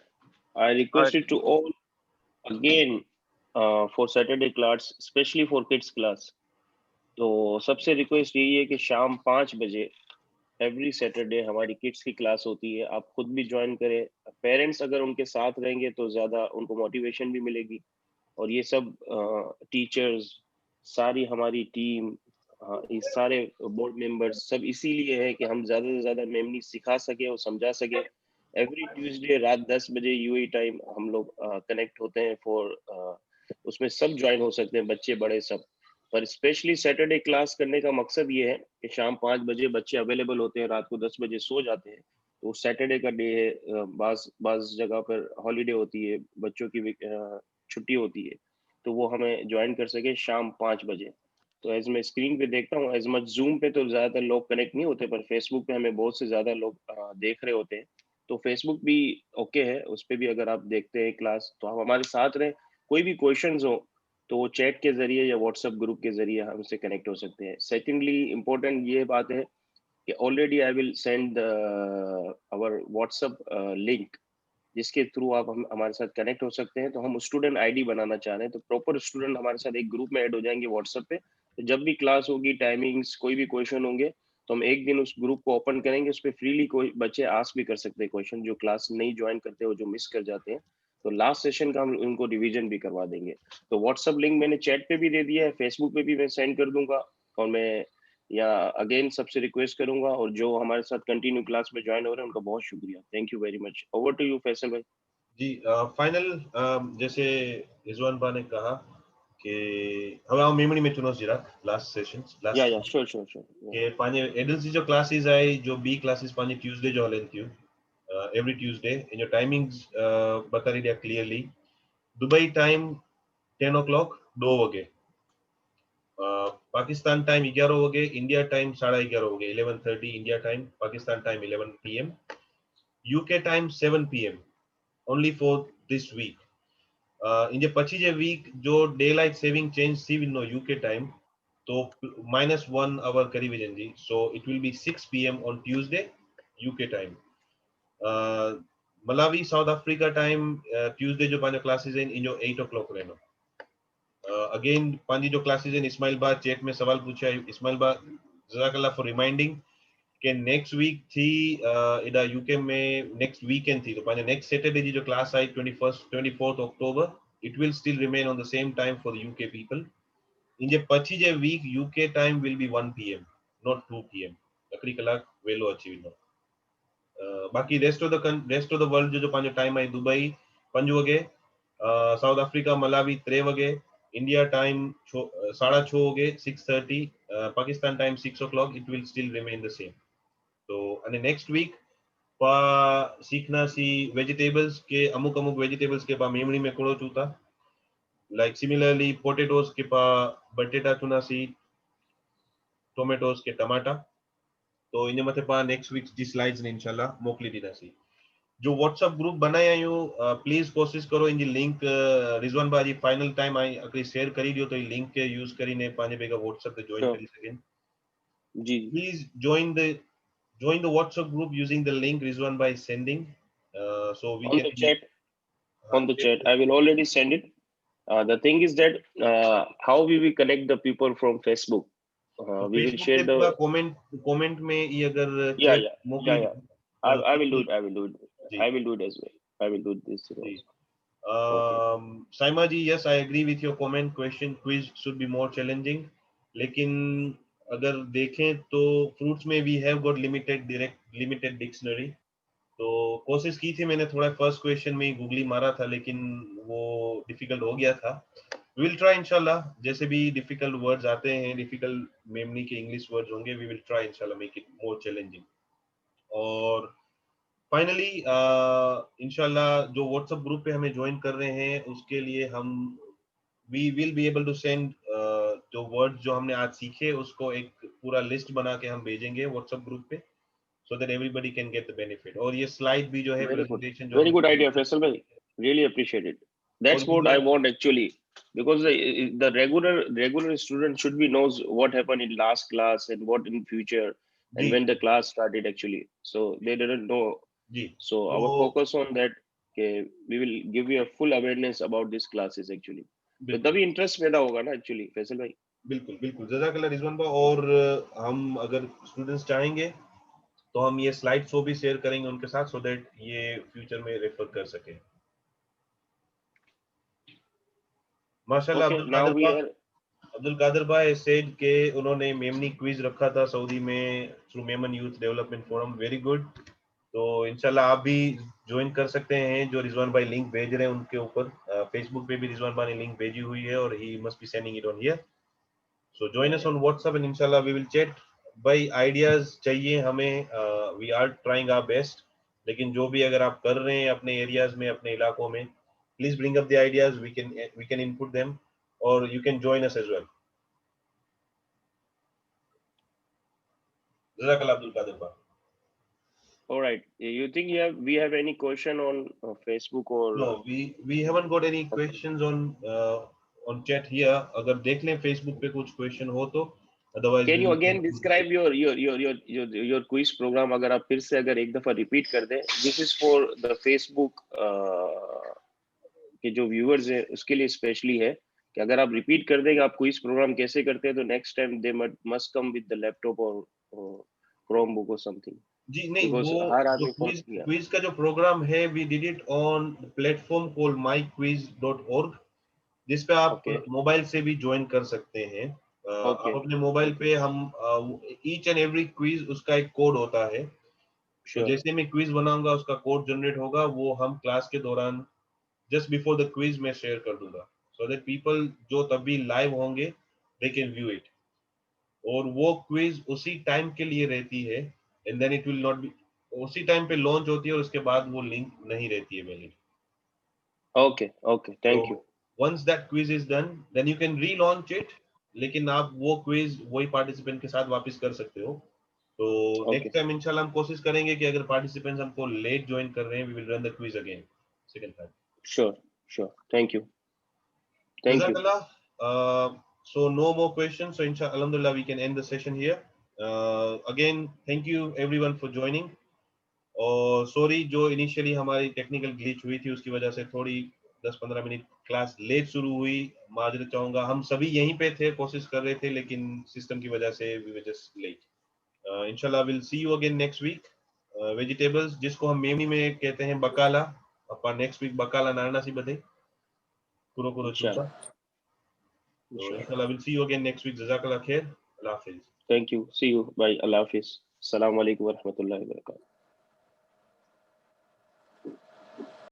I requested to all again for Saturday class, especially for kids class. तो सबसे रिक्वेस्ट यही है कि शाम 5 बजे एवरी सैटरडे हमारी किड्स की क्लास होती है, आप खुद भी ज्वाइन करें। पेरेंट्स अगर उनके साथ रहेंगे तो ज़्यादा उनको मोटिवेशन भी मिलेगी। और ये सब टीचर्स, सारी हमारी टीम, ये सारे बोर्ड मेंबर्स सब इसीलिए है कि हम ज़्यादा से ज़्यादा मेमनी सिखा सके और समझा सके। एवरी ट्यूसडे रात 10 बजे यूएई टाइम हम लोग कनेक्ट होते हैं फॉर उसमें सब ज्वाइन हो सकते हैं, बच्चे बड़े सब। पर स्पेशली सैटरडे क्लास करने का मकसद ये है कि शाम 5 बजे बच्चे अवेलेबल होते हैं, रात को 10 बजे सो जाते हैं। तो सैटरडे का डे है, बाज जगह पर हॉलीडे होती है, बच्चों की छुट्टी होती है, तो वो हमें ज्वाइन कर सके शाम 5 बजे। तो एज मैं स्क्रीन पे देखता हूँ, एज मच जूम पे तो ज़्यादातर लोग कनेक्ट नहीं होते, पर फेसबुक पे हमें बहुत से ज़्यादा लोग देख रहे होते हैं। तो फेसबुक भी ओके है, उस पर भी अगर आप देखते हैं क्लास तो आप हमारे साथ रहें। कोई भी क्वेश्चंस हो तो वो चैट के जरिए या व्हाट्सएप ग्रुप के जरिए हमसे कनेक्ट हो सकते हैं। सेकेंडली इम्पोर्टेंट ये बात है कि already I will send our WhatsApp link, जिसके थ्रू आप हमारे साथ कनेक्ट हो सकते हैं। तो हम स्टूडेंट आईडी बनाना चाह रहे हैं, तो प्रॉपर स्टूडेंट हमारे साथ एक ग्रुप में ऐड हो जाएंगे व्हाट्सएप पे। तो जब भी क्लास होगी, टाइमिंग्स, कोई भी क्वेश्चन होंगे, तो हम एक दिन उस ग्रुप को ओपन करेंगे, उस पर फ्रीली कोई बच्चे आस्क भी कर सकते हैं क्वेश्चन, जो क्लास नहीं ज्वाइन करते हो, जो मिस कर जाते हैं। तो लास्ट सेशन का हम उनको रिवीजन भी करवा देंगे। तो व्हाट्सएप लिंक मैंने चैट पे भी दे दिया है, फेसबुक पे भी मैं सेंड कर दूंगा। और मैं या अगेन सबसे रिक्वेस्ट करूंगा, और जो हमारे साथ कंटिन्यू क्लास में ज्वाइन हो रहे हैं उनका बहुत शुक्रिया। Thank you very much. Over to you Faisal भाई। जी फाइनल जैसे रिजवान भाई ने कहा કે હવે આ મેમરી में चुनो जरा last sessions Yeah, last sure. Yeah. કે पांजे एडल्ट जो क्लासेस आई जो बी क्लासेस पांजे ट्यूसडे जो हलन थियूं every Tuesday in your timings बताई दिया क्लियरली दुबई टाइम 10 o'clock 2 वगे पाकिस्तान टाइम 11 वगे इंडिया टाइम 11:30 वगे 11:30 India time Pakistan time 11 PM UK time 7 PM only for this week in the પછી જે વીક જો ડે લાઇટ સેવિંગ ચેન્જ થી વિલ નો યુકે ટાઈમ તો -1 hour કરી વિજનજી so it will be 6 PM on Tuesday UK time Malawi South Africa time Tuesday जो पांच classes in जो 8 o'clock रहनो again Panchi जो क्लासेस इन इस्माइल बा चैट में सवाल पूछा है इस्माइल बा जज़ाकल्लाह फॉर रिमाइंडिंग कि नेक्स्ट वीक थी इधर यूके में नेक्स्ट वीकेंड थी तो पांचे नेक्स्ट सैटरडे जी जो class I 24th October it will still remain on the same time for the UK people in the પછી જે week UK time will be 1 PM not 2 PM લકડી કલાક વેલો અચી વિનો બાકી rest of the world जो पांचो time I Dubai 5 वगे south Africa Malawi 3 वगे India time 6:30 वगे 6:30 Pakistan time 6 o'clock it will still remain the same तो અને नेक्स्ट वीक पा सीखना सी वेजिटेबल्स के अमुक वेजिटेबल्स के पा मेमरी में कोड़ो चूता लाइक सिमिलरली पोटैटोस के पा बटेटा चुना सी टोमेटोस के टमाटा तो इन मथे पा नेक्स्ट वीक जी स्लाइड्स ने इंशाल्लाह मोकली दीना सी जो व्हाट्सएप ग्रुप बनाया आयो प्लीज कोशिश करो इन जी लिंक रिजवान बाजी फाइनल टाइम आई अगर शेयर करी दियो तो लिंक के यूज करीने पाने बेगा व्हाट्सएप पे ज्वाइन करी सकें जी please join the WhatsApp group using the link Rizwan by sending so we on can the chat I will already send it the thing is that how we will connect the people from Facebook we will share the comment में ये अगर yeah मोकली I will do it I will do it as well I will do this Saima ji yes I agree with your comment question quiz should be more challenging लेकिन अगर देखें तो fruits में we have got limited dictionary तो कोशिश की थी मैंने थोड़ा फर्स्ट क्वेश्चन में ही गूगली मारा था लेकिन वो डिफिकल्ट हो गया था विल ट्राई इंशाल्लाह जैसे भी डिफिकल्ट वर्ड्स आते हैं डिफिकल्ट मेमनी के इंग्लिश वर्ड्स होंगे वी विल ट्राई इंशाल्लाह मेक इट मोर चैलेंजिंग और फाइनली इंशाल्लाह जो व्हाट्सएप ग्रुप पे हमें ज्वाइन कर रहे हैं उसके लिए हम we will be able to send जो वर्ड्स जो हमने आज सीखे उसको एक पूरा लिस्ट बना के हम भेजेंगे व्हाट्सएप ग्रुप पे so that everybody can get the benefit और ये स्लाइड भी जो है प्रेजेंटेशन जो very good idea Faisal bhai really appreciate it that's what I want actually because the regular student should be knows what happened in last class and what in future and when the class started actually so they didn't know so our focus on that okay, we will give you a full awareness about these classes actually तो तभी interest पैदा होगा ना actually Faisal भाई बिल्कुल जज़ाकल्लाह रिजवान भाई और हम अगर स्टूडेंट्स चाहेंगे तो हम ये स्लाइड्स को भी शेयर करेंगे उनके साथ सो दैट ये फ्यूचर में रेफर कर सके माशाल्लाह अब्दुल कादिर भाई सेड के उन्होंने मेमनी क्विज रखा था सऊदी में through Memon youth development forum very good तो इंशाल्लाह आप भी ज्वाइन कर सकते हैं जो रिजवान भाई लिंक भेज रहे हैं उनके ऊपर फेसबुक पे भी रिजवान भाई ने लिंक भेजी हुई है और he must be sending it on here so join us on WhatsApp and इंशाल्लाह वी विल चैट भाई आइडियाज चाहिए हमें we are trying our best लेकिन जो भी अगर आप कर रहे हैं अपने एरियाज में अपने इलाकों में please bring up the ideas we can input them और you can join us as well जज़ाकल्लाह अब्दुल कादिर भाई all right you think we have any question on Facebook or no we haven't got any questions on chat here अगर देख लें Facebook पे कुछ question हो तो otherwise can you again describe your quiz program अगर आप फिर से अगर एक दफा रिपीट कर दें this is for the Facebook के जो viewers हैं उसके लिए स्पेशली है कि अगर आप रिपीट कर देंगे आप क्विज प्रोग्राम कैसे करते हैं तो next time they must come with the laptop और Chromebook or something जी नहीं वो क्विज का जो प्रोग्राम है we did it on platform called myquiz.org जिस पे आप मोबाइल से भी ज्वाइन कर सकते हैं आप अपने मोबाइल पे हम ईच एंड एवरी क्विज उसका एक कोड होता है तो जैसे मैं क्विज बनाऊंगा उसका कोड जनरेट होगा वो हम क्लास के दौरान जस्ट बिफोर द क्विज में शेयर कर दूंगा so that people जो तभी live होंगे they can view it. और वो क्विज उसी टाइम के लिए रहती है and then it will not be, उसी टाइम पे लॉन्च होती है और उसके बाद वो लिंक नहीं रहती है valid. Okay, okay, thank you. Once that quiz is done, then you can relaunch it. लेकिन आप वो क्विज वही पार्टिसिपेंट के साथ वापस कर सकते हो. तो नेक्स्ट टाइम इंशाल्लाह हम कोशिश करेंगे कि अगर पार्टिसिपेंट्स हमको लेट ज्वाइन कर रहे हैं, we will run the quiz again second time. Sure, sure. Thank you. Thank you. Jazakallah. So no more questions. So inshallah, alhamdulillah, we can end the session here. Again, thank you everyone for joining. और sorry जो initially हमारी technical glitch हुई थी उसकी वजह से थोड़ी 10-15 minute class late शुरू हुई. माजरत चाहूंगा. हम सभी यहीं पे थे, कोशिश कर रहे थे, लेकिन सिस्टम की वजह से वी वर जस्ट लेट. इंशाल्लाह will see you again next week. Vegetables जिसको हम मेमनी में कहते हैं बकाला, अपन नेक्स्ट वीक बकाला नारना सी बदे कुरो कुरो चूसा. So inshallah we'll see you again next week. Jazakallah khair. Allah Hafiz. Thank you. See you. Bye. Allah Hafiz. Assalamu alaikum wa rahmatullahi wa barakatuh.